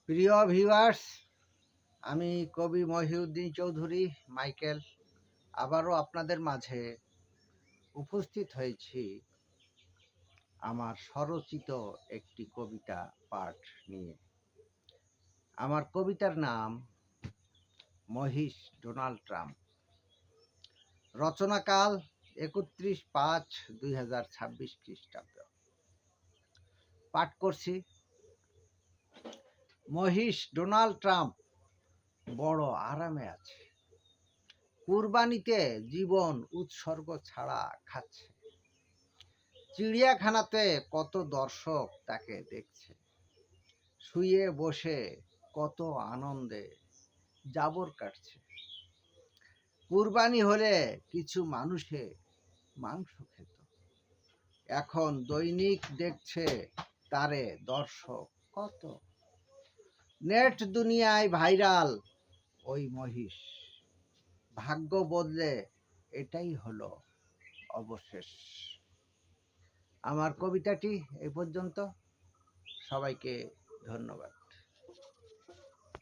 প্রিয় ভিউয়ার্স, আমি কবি মহিউদ্দিন চৌধুরী মাইকেল আবারও আপনাদের মাঝে উপস্থিত হয়েছি আমার স্বরচিত একটি কবিতা পাঠ নিয়ে। আমার কবিতার নাম মহিষ ডোনাল্ড ট্রাম্প। রচনাকাল 31/5/2026 খ্রিস্টাব্দ। পাঠ করছি। মহিষ ডোনাল্ড ট্রাম্প বড় আরামে আছে, কুরবানিতে জীবন উৎসর্গ ছাড়া খাচ্ছে। চিড়িয়াখানাতে কত দর্শক তাকে দেখছে, শুয়ে বসে কত আনন্দে জাবর কাটছে। কুরবানি হলে কিছু মানুষে মাংস খেত, এখন দৈনিক দেখছে তারে দর্শক কত। নেট দুনিয়ায় ভাইরাল ওই মহিষ, ভাগ্য বদলে এটাই হলো অবশেষ। আমার কবিতাটি এই পর্যন্ত। সবাইকে ধন্যবাদ।